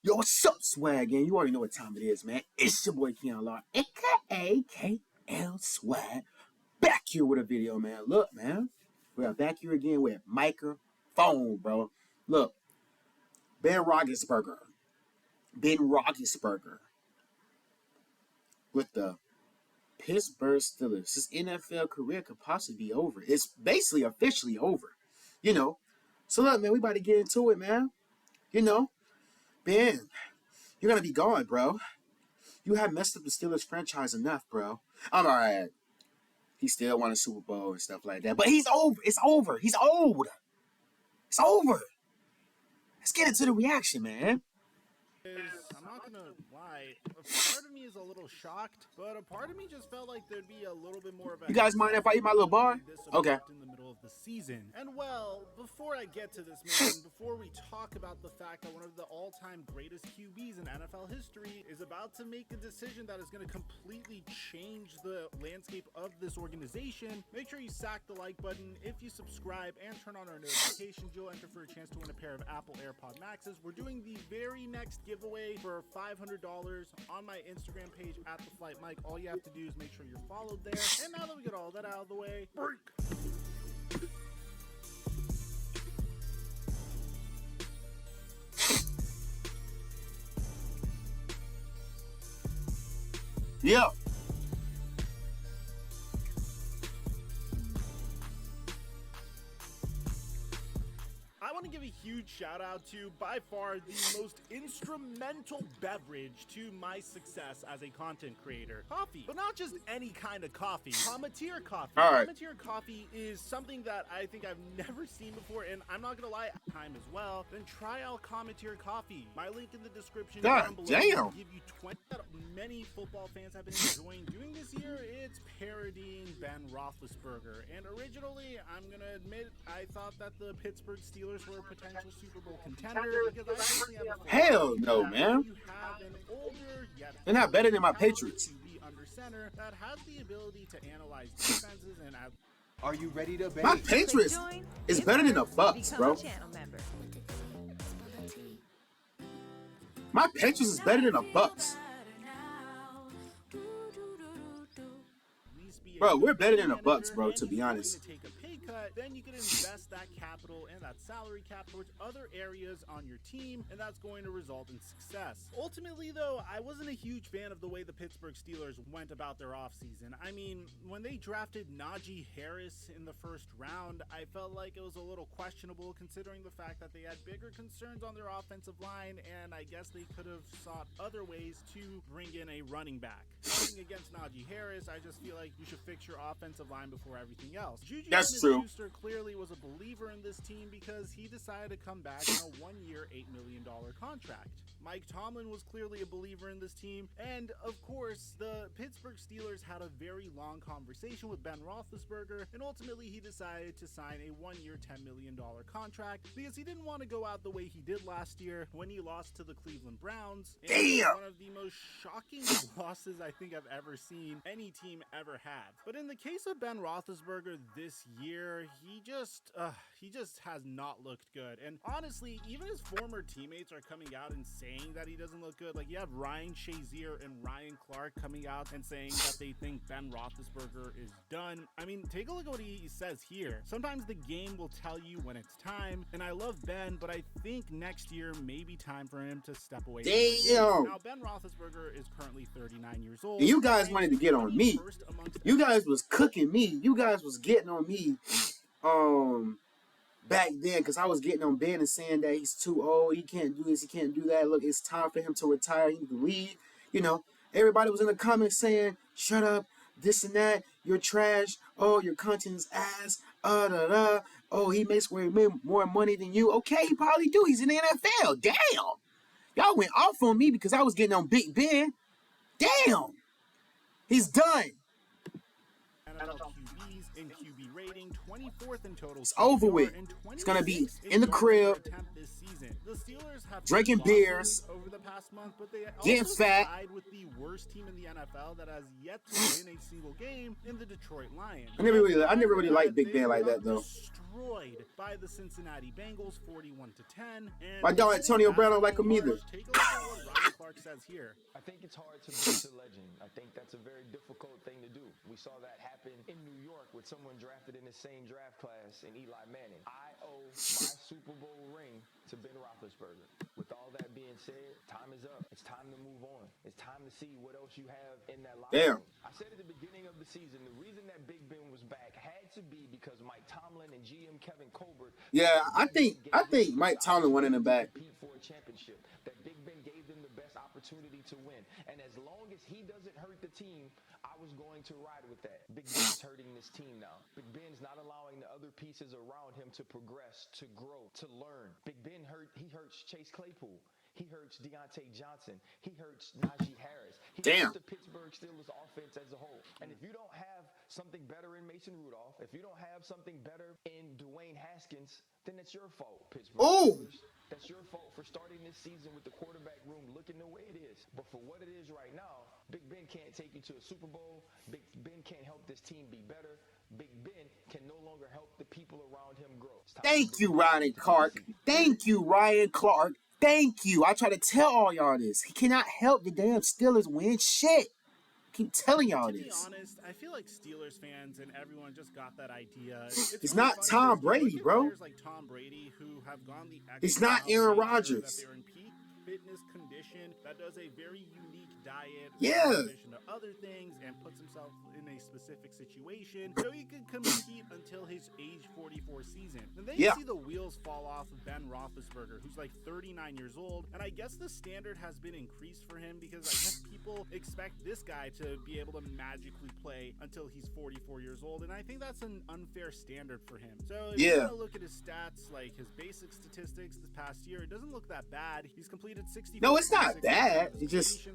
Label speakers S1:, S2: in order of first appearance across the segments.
S1: Yo, what's up, swag? And you already know what time it is, man. It's your boy Keon Law, aka KL Swag. Back here with a video, man. Look, man. We are back here again with microphone, bro. Look, Ben Roethlisberger. With the Pittsburgh Steelers. His NFL career could possibly be over. It's basically officially over. So look, man, we about to get into it, man. Ben, you're gonna be gone, bro. You have messed up the Steelers franchise enough, bro. I'm alright. He still won a Super Bowl and stuff like that. But he's over. It's over. He's old. It's over. Let's get into the reaction, man.
S2: I'm not gonna lie, a part of me is a little shocked, but a part of me just felt like there'd be a little bit more of a...
S1: You guys mind if I eat my little bar? Okay.
S2: In the middle of the season. And well, before I get to this, man, before we talk about the fact that one of the all-time greatest QBs in NFL history is about to make a decision that is going to completely change the landscape of this organization, make sure you sack the like button. If you subscribe and turn on our notifications, you'll enter for a chance to win a pair of Apple AirPod Maxes. We're doing the very next giveaway for $500 on my Instagram page at The Flight Mike. All you have to do is make sure you're followed there. And now that we get all that out of the way, break.
S1: Yeah.
S2: I want to give a huge shout out to, by far, the most instrumental beverage to my success as a content creator. Coffee, but not just any kind of coffee. Cometeer coffee.
S1: All right.
S2: Cometeer coffee is something that I think I've never seen before, and I'm not gonna lie, time as well. Then try out Cometeer coffee. My link in the description down below will give you 20 that many football fans have been enjoying doing this year. It's parodying Ben Roethlisberger, and originally, I'm gonna admit, I thought that the Pittsburgh Steelers were a potential Super Bowl contender because I actually have a
S1: hell no, man.
S2: You have an older, yet
S1: they're not better than my Patriots.
S2: QB under center that has the ability to analyze defenses and have.
S3: Are you ready to bet?
S1: My Patriots is better than the Bucks, bro. My Patriots is better than the Bucks. Bro, we're better than the Bucks, bro, to be honest.
S2: Take a pay cut, then you can invest that capital and that salary cap towards other areas on your team, and that's going to result in success. Ultimately, though, I wasn't a huge fan of the way the Pittsburgh Steelers went about their offseason. I mean, when they drafted Najee Harris in the first round, I felt like it was a little questionable considering the fact that they had bigger concerns on their offensive line, and I guess they could have sought other ways to bring in a running back. Nothing against Najee Harris, I just feel like you should fix your offensive line before everything else. Juju Smith-Schuster clearly was a believer in this team because he decided to come back on a one-year, $8 million contract. Mike Tomlin was clearly a believer in this team, and of course, the Pittsburgh Steelers had a very long conversation with Ben Roethlisberger, and ultimately he decided to sign a one-year, $10 million contract because he didn't want to go out the way he did last year when he lost to the Cleveland Browns.
S1: Damn!
S2: One of the most shocking losses I think I've ever seen any team ever had. But in the case of Ben Roethlisberger this year, he just has not looked good. And honestly, even his former teammates are coming out and saying that he doesn't look good. Like, you have Ryan Shazier and Ryan Clark coming out and saying that they think Ben Roethlisberger is done. I mean, take a look at what he says here. Sometimes the game will tell you when it's time, and I love Ben, but I think next year may be time for him to step away.
S1: Damn!
S2: Now, Ben Roethlisberger is currently 39 years old.
S1: And you guys wanted to get on me. You guys was cooking me. You guys was getting on me back then because I was getting on Ben and saying that he's too old, he can't do this, he can't do that. Look, it's time for him to retire, he can leave. Everybody was in the comments saying, shut up, this and that, you're trash, oh, your content is ass, oh, he makes way more money than you. Okay, he probably do, he's in the NFL. Damn! Y'all went off on me because I was getting on Big Ben. Damn! He's done.
S2: NFL QBs in QB rating, 24th in total.
S1: It's over with. It's gonna be in the crib,
S2: this season. The Steelers have
S1: drinking beers
S2: over the past month, but they
S1: getting
S2: also
S1: fat.
S2: tied with the worst team in the NFL that has yet to win a single game in the Detroit Lions.
S1: I never really liked Big Ben like that though.
S2: Destroyed by the Cincinnati Bengals, 41-10.
S1: My dog Antonio Brown don't like him either.
S2: Take a look at says here.
S3: I think it's hard to beat the legend. I think that's a very difficult thing to do. We saw that happen in New York with someone drafted in the same draft class in Eli Manning. I owe my Super Bowl ring to Ben Roethlisberger. With all that being said, time is up. It's time to move on. It's time to see what else you have in that locker room. I said at the beginning of the season, the reason that Big Ben was back had to be because Mike Tomlin and GM Kevin Colbert.
S1: Yeah, I think Mike Tomlin went in the back.
S3: Compete for a championship. That Big Ben gave them the best opportunity to win. And as long as he doesn't hurt the team, I was going to ride with that. Big Ben's hurting this team now. Big Ben's not allowing the other pieces around him to progress, to grow, to learn. Big Ben he hurts Chase Claypool. He hurts Deontay Johnson. He hurts Najee Harris. He hurts the Pittsburgh Steelers offense as a whole. And if you don't have something better in Mason Rudolph, if you don't have something better in Dwayne Haskins, then it's your fault, Pittsburgh Steelers. That's your fault for starting this season with the quarterback room looking the way it is. But for what it is right now, Big Ben can't take you to a Super Bowl. Big Ben can't help this team be better. Big Ben can no longer help the people around him grow.
S1: Thank you, Ryan Clark. Thank you, Ryan Clark. Thank you. I try to tell all y'all this. He cannot help the damn Steelers win shit. Keep telling y'all this.
S2: To be honest, I feel like Steelers fans and everyone just got that idea.
S1: It's really not Tom Brady, bro.
S2: Players like Tom Brady who have gone the extra
S1: it's not Aaron Rodgers.
S2: That they're in peak fitness condition, that does a very unique diet
S1: in
S2: addition to other things, and puts himself in a specific situation so he can compete until his age 44 season. And then you see the wheels fall off of Ben Roethlisberger, who's like 39 years old, and I guess the standard has been increased for him because I guess people expect this guy to be able to magically play until he's 44 years old, and I think that's an unfair standard for him. So if you want to look at his stats, like his basic statistics this past year, it doesn't look that bad. He's completed 60.
S1: No, it's not bad. It just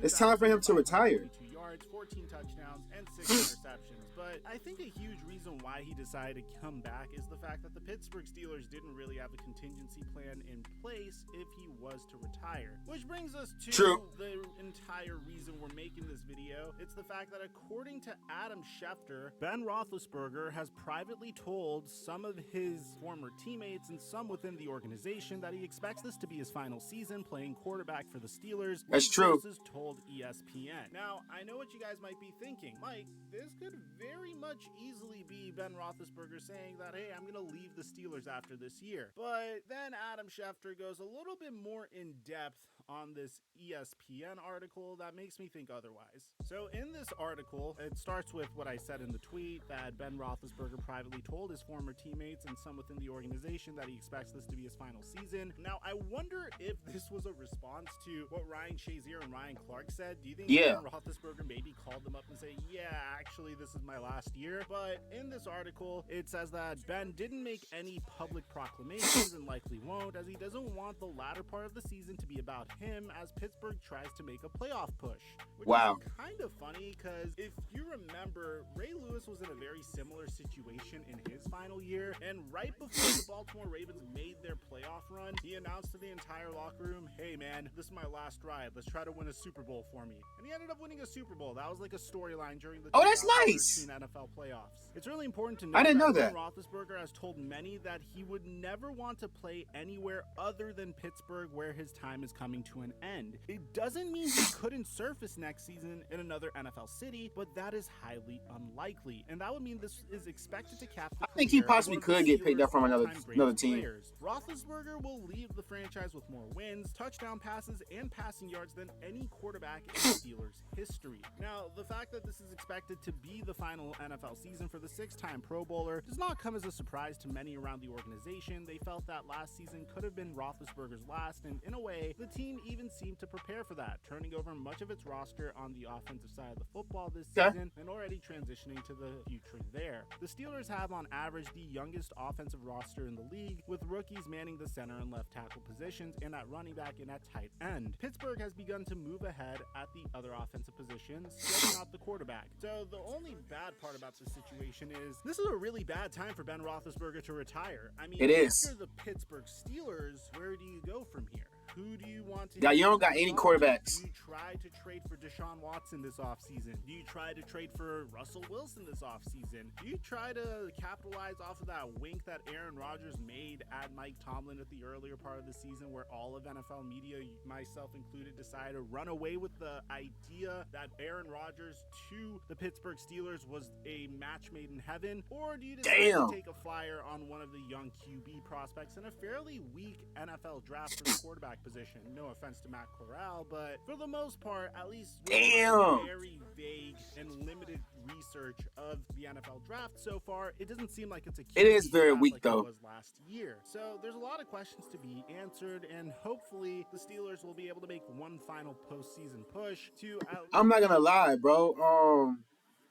S1: it's time for him to retire.
S2: 2 yards, 14 touchdowns, and 6 interceptions. But I think a huge reason why he decided to come back is the fact that the Pittsburgh Steelers didn't really have a contingency plan in place if he was to retire. Which brings us to the entire reason we're making this video. It's the fact that according to Adam Schefter, Ben Roethlisberger has privately told some of his former teammates and some within the organization that he expects this to be his final season playing quarterback for the Steelers.
S1: That's true.
S2: Sources told ESPN. Now, I know what you guys might be thinking. Mike, this could very much easily be Ben Roethlisberger saying that, hey, I'm going to leave the Steelers after this year. But then Adam Schefter goes a little bit more in depth on this ESPN article that makes me think otherwise. So in this article, it starts with what I said in the tweet, that Ben Roethlisberger privately told his former teammates and some within the organization that he expects this to be his final season. Now, I wonder if this was a response to what Ryan Shazier and Ryan Clark said. Do you think Ben Roethlisberger maybe called them up and say, yeah, actually, this is my last year? But in this article, it says that Ben didn't make any public proclamations and likely won't, as he doesn't want the latter part of the season to be about him as Pittsburgh tries to make a playoff push. Which is kind of funny because if you remember, Ray Lewis was in a very similar situation in his final year, and right before the Baltimore Ravens made their playoff run, he announced to the entire locker room, hey man, this is my last ride. Let's try to win a Super Bowl for me. And he ended up winning a Super Bowl. That was like a storyline during the
S1: that's nice.
S2: NFL playoffs. It's really important to note
S1: I didn't know
S2: that Ben Roethlisberger has told many that he would never want to play anywhere other than Pittsburgh where his time is coming to an end. It doesn't mean he couldn't surface next season in another NFL city, but that is highly unlikely. And that would mean this is expected to cap the
S1: I think he possibly could get picked up from another team.
S2: Roethlisberger will leave the franchise with more wins, touchdown passes, and passing yards than any quarterback in Steelers history. Now, the fact that this is expected to be the final NFL season for the 6-time Pro Bowler does not come as a surprise to many around the organization. They felt that last season could have been Roethlisberger's last, and in a way, the team even seemed to prepare for that, turning over much of its roster on the offensive side of the football this season and already transitioning to the future there. The Steelers have on average the youngest offensive roster in the league, with rookies manning the center and left tackle positions and at running back and at tight end. Pittsburgh has begun to move ahead at the other offensive positions, sweating out the quarterback. So the only bad part about this situation is this is a really bad time for Ben Roethlisberger to retire. I mean, after the Pittsburgh Steelers, where do you go from here? Who do you want to
S1: Yeah, you don't got
S2: hit
S1: any
S2: the
S1: quarterbacks.
S2: Do you try to trade for Deshaun Watson this offseason? Do you try to trade for Russell Wilson this offseason? Do you try to capitalize off of that wink that Aaron Rodgers made at Mike Tomlin at the earlier part of the season, where all of NFL media, myself included, decided to run away with the idea that Aaron Rodgers to the Pittsburgh Steelers was a match made in heaven? Or do you decide to take a flyer on one of the young QB prospects in a fairly weak NFL draft for the quarterback position? No offense to Matt Corral, but for the most part, at least with my very vague and limited research of the NFL draft so far, it doesn't seem like it's a QB
S1: It is very
S2: draft
S1: weak,
S2: like
S1: though.
S2: it was last year. So there's a lot of questions to be answered, and hopefully the Steelers will be able to make one final postseason push to
S1: I'm not gonna lie, bro.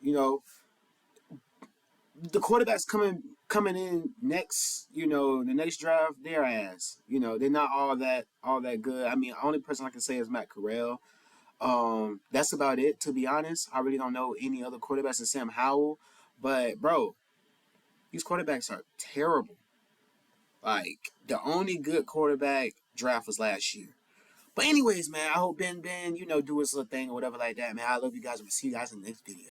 S1: You know, the quarterbacks coming in next, the next draft, they're ass. They're not all that good. I mean, the only person I can say is Matt Corral. That's about it, to be honest. I really don't know any other quarterbacks than Sam Howell. But bro, these quarterbacks are terrible. Like, the only good quarterback draft was last year. But anyways, man, I hope Ben, do his little thing or whatever like that, man. I love you guys. I'm gonna see you guys in the next video.